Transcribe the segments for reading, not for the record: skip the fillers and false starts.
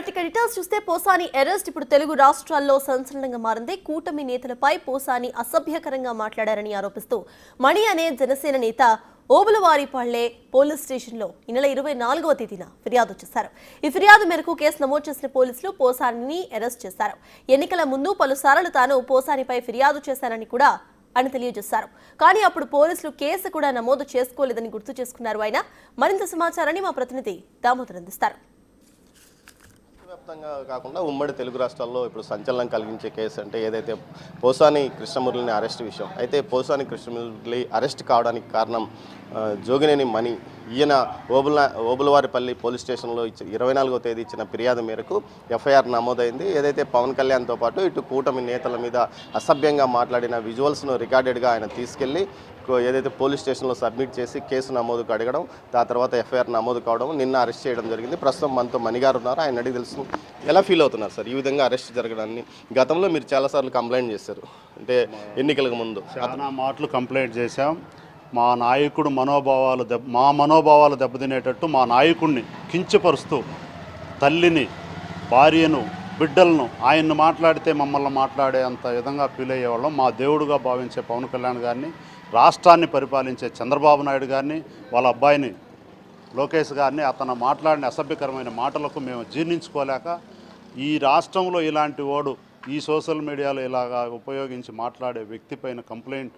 Details చూస్తే Posani arrest ఇప్పుడు తెలుగు రాష్ట్రాల్లో సంచలనంగా మారింది. కూటమి నేతలపై పోసాని అసభ్యకరంగా మాట్లాడారని ఆరోపిస్తూ మణి అనే జనసేన నేత ఓబులవారిపల్లె పోలీస్ స్టేషన్లో ఈ నెల 24వ తేదీన ఫిర్యాదు చేశారు. ఈ ఫిర్యాదు మేరకు కేసు నమోదు చేసిన పోలీసులు పోసానిని అరెస్ట్ చేశారు. ఎన్నికల ముందు పలుసార్లు తాను పోసానిపై ఫిర్యాదు చేశానని కూడా అని తెలియజేశారు. కానీ అప్పుడు పోలీసులు కేసు కూడా నమోదు చేసుకోలేదని గుర్తు చేసుకున్నారు. ఆయన మరింత సమాచారాన్ని మా ప్రతినిధి దామోదర్ అందిస్తారు. వ్యాప్తంగా కాకుండా ఉమ్మడి తెలుగు రాష్ట్రాల్లో ఇప్పుడు సంచలనం కలిగించే కేసు అంటే ఏదైతే పోసాని కృష్ణమురళిని అరెస్ట్ విషయం. అయితే పోసాని కృష్ణమురళి అరెస్ట్ కావడానికి కారణం జోగినేని మణి. ఈయన ఓబులవారిపల్లి పోలీస్ స్టేషన్లో 24వ తేదీ ఇచ్చిన ఫిర్యాదు మేరకు ఎఫ్ఐఆర్ నమోదైంది. ఏదైతే పవన్ కళ్యాణ్తో పాటు ఇటు కూటమి నేతల మీద అసభ్యంగా మాట్లాడిన విజువల్స్ను రికార్డెడ్గా ఆయన తీసుకెళ్లి ఏదైతే పోలీస్ స్టేషన్లో సబ్మిట్ చేసి కేసు నమోదుకు అడగడం, ఆ తర్వాత ఎఫ్ఐఆర్ నమోదు కావడం, నిన్న అరెస్ట్ చేయడం జరిగింది. ప్రస్తుతం మనతో మణిగారు ఉన్నారు. ఆయన అడిగి తెలుసు ఎలా ఫీల్ అవుతున్నారు సార్ ఈ విధంగా అరెస్ట్ జరగడాన్ని? గతంలో మీరు చాలాసార్లు కంప్లైంట్ చేశారు, అంటే ఎన్నికలకు ముందు చాలా మాటలు కంప్లైంట్ చేశాం. మా నాయకుడు మనోభావాలు దెబ్బతినేటట్టు మా నాయకుడిని కించపరుస్తూ తల్లిని, భార్యను, బిడ్డలను ఆయన్ని మాట్లాడితే మమ్మల్ని మాట్లాడే అంత విధంగా ఫీల్ అయ్యేవాళ్ళం. మా దేవుడుగా భావించే పవన్ కళ్యాణ్ గారిని, రాష్ట్రాన్ని పరిపాలించే చంద్రబాబు నాయుడు గారిని, వాళ్ళ అబ్బాయిని లోకేష్ గారిని అతను మాట్లాడిన అసభ్యకరమైన మాటలకు మేము జీర్ణించుకోలేక ఈ రాష్ట్రంలో ఇలాంటి వాడు ఈ సోషల్ మీడియాలో ఇలాగా ఉపయోగించి మాట్లాడే వ్యక్తి పైన కంప్లైంట్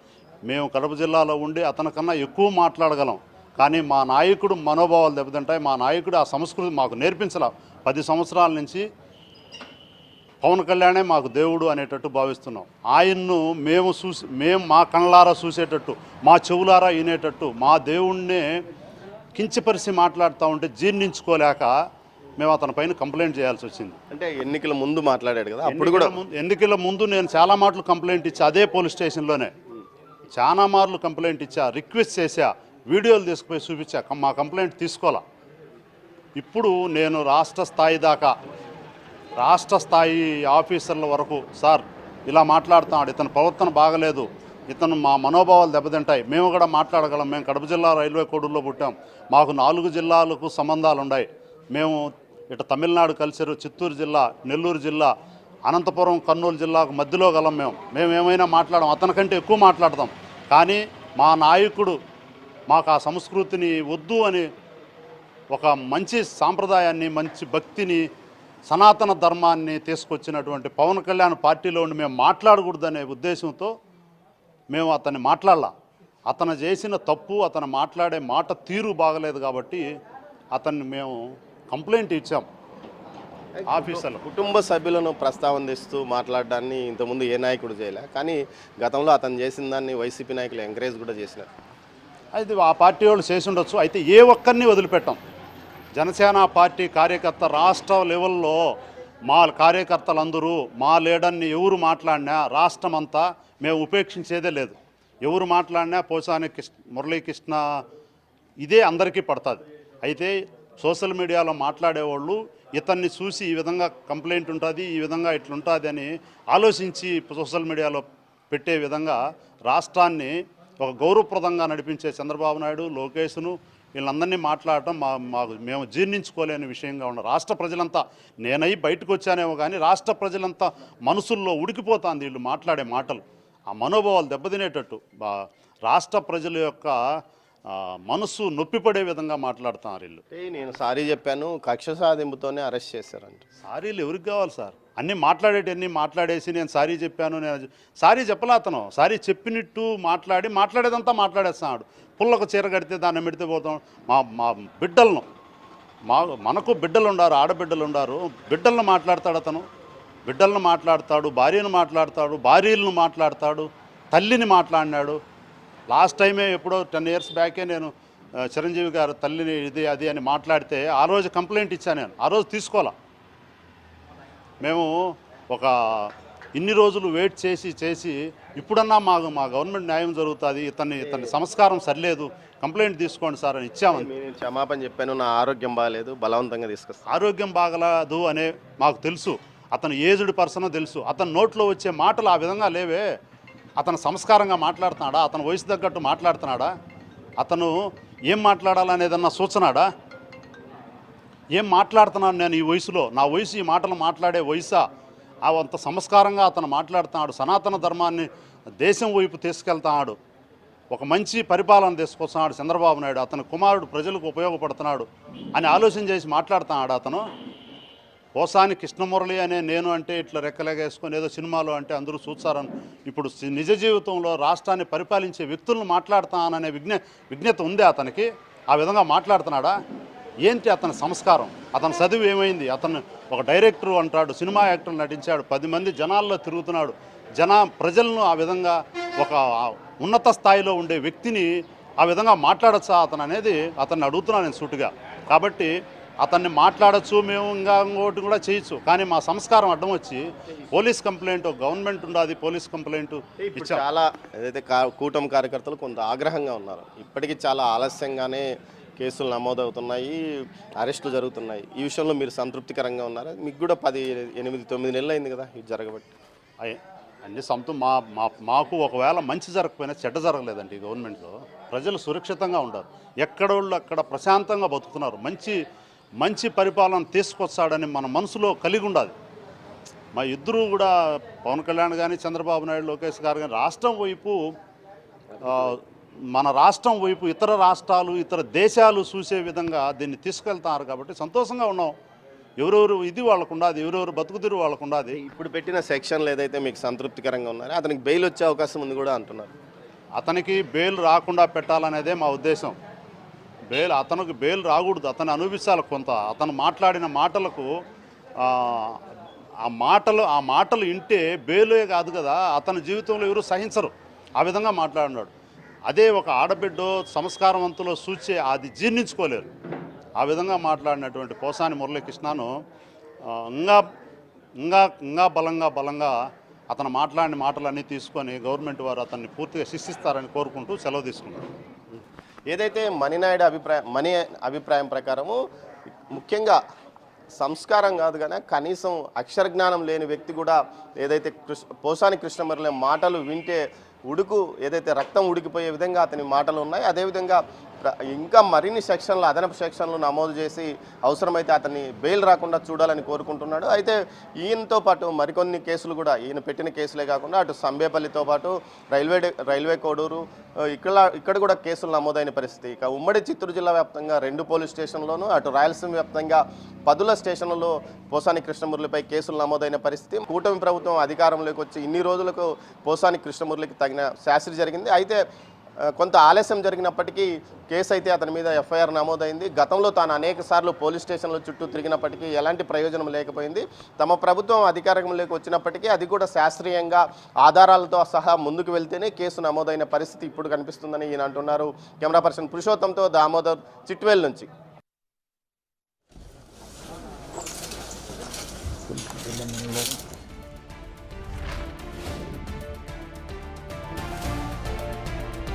మేము కడప జిల్లాలో ఉండి అతనికన్నా ఎక్కువ మాట్లాడగలం. కానీ మా నాయకుడు మనోభావాలు దెబ్బతింటాయి. మా నాయకుడు ఆ సంస్కృతి మాకు నేర్పించాల. 10 సంవత్సరాల నుంచి పవన్ కళ్యాణే మాకు దేవుడు అనేటట్టు భావిస్తున్నాం. ఆయన్ను మేము మా కళ్ళారా చూసేటట్టు, మా చెవులారా వినేటట్టు, మా దేవుణ్ణే కించపరిచి మాట్లాడుతూ ఉంటే జీర్ణించుకోలేక మేము అతని పైన కంప్లైంట్ చేయాల్సి వచ్చింది. అంటే ఎన్నికల ముందు మాట్లాడాడు కదా, అప్పుడు కూడా ఎన్నికల ముందు నేను చాలా మాటలు కంప్లైంట్ ఇచ్చా. అదే పోలీస్ స్టేషన్లోనే చాలా మార్లు కంప్లైంట్ ఇచ్చా, రిక్వెస్ట్ చేశా, వీడియోలు తీసుకుపోయి చూపించా. మా కంప్లైంట్ తీసుకోవాలా. ఇప్పుడు నేను రాష్ట్ర స్థాయి ఆఫీసర్ల వరకు సార్ ఇలా మాట్లాడుతున్నాడు, ఇతని ప్రవర్తన బాగలేదు, ఇతను మా మనోభావాలు దెబ్బతింటాయి, మేము కూడా మాట్లాడగలం. మేము కడప జిల్లా రైల్వే కోడూరులో పుట్టాం, మాకు 4 జిల్లాలకు సంబంధాలు ఉన్నాయి. మేము ఇటు తమిళనాడు కల్చరు, చిత్తూరు జిల్లా, నెల్లూరు జిల్లా, అనంతపురం, కర్నూలు జిల్లాకు మధ్యలో గలం. మేము ఏమైనా మాట్లాడడం, అతనికంటే ఎక్కువ మాట్లాడతాం. కానీ మా నాయకుడు మాకు ఆ సంస్కృతిని వద్దు అని ఒక మంచి సాంప్రదాయాన్ని, మంచి భక్తిని, సనాతన ధర్మాన్ని తీసుకొచ్చినటువంటి పవన్ కళ్యాణ్ పార్టీలో ఉండి మేము మాట్లాడకూడదనే ఉద్దేశంతో మేము అతన్ని మాట్లాడాల. అతను చేసిన తప్పు, అతను మాట్లాడే మాట తీరు బాగలేదు కాబట్టి అతన్ని మేము కంప్లైంట్ ఇచ్చాం. ఆఫీసర్లు కుటుంబ సభ్యులను ప్రస్తావన తెస్తూ మాట్లాడడాన్ని ఇంతకుముందు ఏ నాయకుడు చేయలే, కానీ గతంలో అతను చేసిన దాన్ని వైసీపీ నాయకులు ఎంకరేజ్ కూడా చేసినారు. అది ఆ పార్టీ వాళ్ళు చేసి ఉండొచ్చు. అయితే ఏ ఒక్కరిని వదిలిపెట్టాం. జనసేన పార్టీ కార్యకర్త రాష్ట్ర లెవెల్లో మా కార్యకర్తలందరూ మా లీడర్ని ఎవరు మాట్లాడినా రాష్ట్రం అంతా మేము ఉపేక్షించేదే లేదు. ఎవరు మాట్లాడినా పోసాని మురళీకృష్ణ ఇదే అందరికీ పడుతుంది. అయితే సోషల్ మీడియాలో మాట్లాడేవాళ్ళు ఇతన్ని చూసి ఈ విధంగా కంప్లైంట్ ఉంటుంది, ఈ విధంగా ఇట్లుంటుంది అని ఆలోచించి సోషల్ మీడియాలో పెట్టే విధంగా రాష్ట్రాన్ని ఒక గౌరవప్రదంగా నడిపించే చంద్రబాబు నాయుడు, లోకేష్ను వీళ్ళందరినీ మాట్లాడటం మేము జీర్ణించుకోలేని విషయంగా ఉన్న రాష్ట్ర ప్రజలంతా, నేనై బయటకు వచ్చానేమో కానీ రాష్ట్ర ప్రజలంతా మనసుల్లో ఉడికిపోతుంది వీళ్ళు మాట్లాడే మాటలు. ఆ మనోభావాలు దెబ్బతినేటట్టు రాష్ట్ర ప్రజల యొక్క మనసు నొప్పిపడే విధంగా మాట్లాడుతున్నారు వీళ్ళు. నేను సారీ చెప్పాను, కక్ష సాధింపుతోనే అరెస్ట్ చేశారంట. సారీలు ఎవరికి కావాలి సార్? అన్నీ మాట్లాడేసి నేను సారీ చెప్పాను, నేను సారీ చెప్పలే. అతను సారీ చెప్పినట్టు మాట్లాడేదంతా మాట్లాడేస్తున్నాడు. పుల్లకు చీర కడితే దాన్ని మెడితే పోతాం. మా బిడ్డలను మనకు బిడ్డలు ఉండారు, ఆడబిడ్డలు ఉండారు, బిడ్డలను మాట్లాడతాడు అతను. బిడ్డలను మాట్లాడతాడు, భార్యను మాట్లాడతాడు, భార్యలను మాట్లాడతాడు, తల్లిని మాట్లాడినాడు. లాస్ట్ టైమే ఎప్పుడో 10 years బ్యాకే నేను చిరంజీవి గారు తల్లిని ఇది అది అని మాట్లాడితే ఆ రోజు కంప్లైంట్ ఇచ్చాను. నేను ఆ రోజు తీసుకోవాలా. మేము ఒక ఇన్ని రోజులు వెయిట్ చేసి ఇప్పుడన్నా మా గవర్నమెంట్ న్యాయం జరుగుతుంది, ఇతని సంస్కారం సరిలేదు, కంప్లైంట్ తీసుకోండి సార్ అని ఇచ్చామని. నేను క్షమాపణ చెప్పాను, నా ఆరోగ్యం బాగాలేదు, బలవంతంగా తీసుకొస్తాను. ఆరోగ్యం బాగలేదు అనే మాకు తెలుసు, అతను ఏజ్డ్ పర్సన్ తెలుసు. అతని నోట్లో వచ్చే మాటలు ఆ విధంగా లేవే. అతను సంస్కారంగా మాట్లాడుతున్నాడా? అతను వయసు తగ్గట్టు మాట్లాడుతున్నాడా? అతను ఏం మాట్లాడాలనేదన్నా సూచనాడా? ఏం మాట్లాడుతున్నాను నేను ఈ వయసులో? నా వయసు ఈ మాటలు మాట్లాడే వయసా? అంత సంస్కారంగా అతను మాట్లాడుతున్నాడు. సనాతన ధర్మాన్ని దేశం వైపు తీసుకెళ్తున్నాడు. ఒక మంచి పరిపాలన తీసుకొస్తున్నాడు చంద్రబాబు నాయుడు. అతని కుమారుడు ప్రజలకు ఉపయోగపడుతున్నాడు అని ఆలోచన చేసి మాట్లాడుతున్నాడు అతను. పోసాని కృష్ణమురళి అనే నేను అంటే ఇట్లా రెక్కలేగేసుకొని ఏదో సినిమాలో అంటే అందరూ చూస్తారని, ఇప్పుడు నిజ జీవితంలో రాష్ట్రాన్ని పరిపాలించే వ్యక్తులను మాట్లాడుతాననే విజ్ఞత ఉంది అతనికి. ఆ విధంగా మాట్లాడుతున్నాడా? ఏంటి అతని సంస్కారం? అతని చదువు ఏమైంది? అతను ఒక డైరెక్టర్ అంటాడు, సినిమా యాక్టర్ నటించాడు, 10 మంది జనాల్లో తిరుగుతున్నాడు. ప్రజలను ఆ విధంగా ఒక ఉన్నత స్థాయిలో ఉండే వ్యక్తిని ఆ విధంగా మాట్లాడచ్చా అతను అనేది అతన్ని అడుగుతున్నాను నేను సూటిగా. కాబట్టి అతన్ని మాట్లాడచ్చు, మేము ఇంకోటి కూడా చేయొచ్చు, కానీ మా సంస్కారం అడ్డం వచ్చి పోలీస్ కంప్లైంట్, గవర్నమెంట్ ఉండాలి పోలీస్ కంప్లైంట్ ఇప్పుడు చాలా ఏదైతే కూటమి కార్యకర్తలు కొంత ఆగ్రహంగా ఉన్నారు. ఇప్పటికీ చాలా ఆలస్యంగానే కేసులు నమోదవుతున్నాయి, అరెస్టులు జరుగుతున్నాయి. ఈ విషయంలో మీరు సంతృప్తికరంగా ఉన్నారా? మీకు కూడా 8-9 నెలలు అయింది కదా ఇది జరగబట్టి. అన్ని మాకు ఒకవేళ మంచి జరగకపోయినా చెడ్డ జరగలేదండి. గవర్నమెంట్లో ప్రజలు సురక్షితంగా ఉండరు, ఎక్కడోళ్ళు అక్కడ ప్రశాంతంగా బతుకుతున్నారు. మంచి పరిపాలన తీసుకొస్తాడని మన మనసులో కలిగి ఉండాలి. మా ఇద్దరు కూడా పవన్ కళ్యాణ్ కానీ చంద్రబాబు నాయుడు, లోకేష్ గారు కానీ మన రాష్ట్రం వైపు ఇతర రాష్ట్రాలు, ఇతర దేశాలు చూసే విధంగా దీన్ని తీసుకెళ్తారు. కాబట్టి సంతోషంగా ఉన్నాం. ఎవరెవరు ఇది వాళ్ళకు ఉండాలి, ఎవరెవరు బతుకుదిరు వాళ్ళకు ఉండాలి. ఇప్పుడు పెట్టిన సెక్షన్లు ఏదైతే మీకు సంతృప్తికరంగా ఉన్నారో అతనికి బెయిల్ వచ్చే అవకాశం ఉంది కూడా అంటున్నారు. అతనికి బెయిల్ రాకుండా పెట్టాలనేదే మా ఉద్దేశం. అతనికి బెయిల్ రాకూడదు, అతను అనుభవించాలి కొంత. అతను మాట్లాడిన మాటలకు ఆ మాటలు వింటే బెయిలే కాదు కదా, అతని జీవితంలో ఎవరు సహించరు. ఆ విధంగా మాట్లాడినాడు. అదే ఒక ఆడబిడ్డో సంస్కారవంతులో చూచే అది జీర్ణించుకోలేరు. ఆ విధంగా మాట్లాడినటువంటి పోసాని మురళీకృష్ణను ఇంకా బలంగా అతను మాట్లాడిన మాటలన్నీ తీసుకొని గవర్నమెంట్ వారు అతన్ని పూర్తిగా శిక్షిస్తారని కోరుకుంటూ సెలవు తీసుకున్నారు. ఏదైతే మణి అభిప్రాయం ప్రకారము ముఖ్యంగా సంస్కారం కాదు కానీ కనీసం అక్షర జ్ఞానం లేని వ్యక్తి కూడా ఏదైతే పోసాని కృష్ణమురళి మాటలు వింటే ఏదైతే రక్తం ఉడికిపోయే విధంగా అతని మాటలు ఉన్నాయి. అదేవిధంగా ఇంకా మరిన్ని సెక్షన్లు, అదనపు సెక్షన్లు నమోదు చేసి అవసరమైతే అతన్ని బెయిల్ రాకుండా చూడాలని కోరుకుంటున్నాడు. అయితే ఈయనతో పాటు మరికొన్ని కేసులు కూడా, ఈయన పెట్టిన కేసులే కాకుండా అటు సంబేపల్లితో పాటు రైల్వే కోడూరు ఇక్కడ కూడా కేసులు నమోదైన పరిస్థితి. ఇక ఉమ్మడి చిత్తూరు జిల్లా వ్యాప్తంగా 2 పోలీస్ స్టేషన్లోనూ, అటు రాయలసీమ వ్యాప్తంగా 10 స్టేషన్లలో పోసాని కృష్ణమురళిపై కేసులు నమోదైన పరిస్థితి. కూటమి ప్రభుత్వం అధికారంలోకి వచ్చి ఇన్ని రోజులకు పోసాని కృష్ణమురళికి తగిన శాస్త్రి జరిగింది. అయితే కొంత ఆలస్యం జరిగినప్పటికీ కేసు అయితే అతని మీద ఎఫ్ఐఆర్ నమోదైంది. గతంలో తాను అనేక సార్లు పోలీస్ స్టేషన్ల చుట్టూ తిరిగినప్పటికీ ఎలాంటి ప్రయోజనం లేకపోయింది. తమ ప్రభుత్వం అధికారంలోకి వచ్చినప్పటికీ అది కూడా శాస్త్రీయంగా ఆధారాలతో సహా ముందుకు వెళ్తేనే కేసు నమోదైన పరిస్థితి ఇప్పుడు కనిపిస్తుందని ఈయన అంటున్నారు. కెమెరా పర్సన్ పురుషోత్తంతో దామోదర్, చిట్వేల్ నుంచి.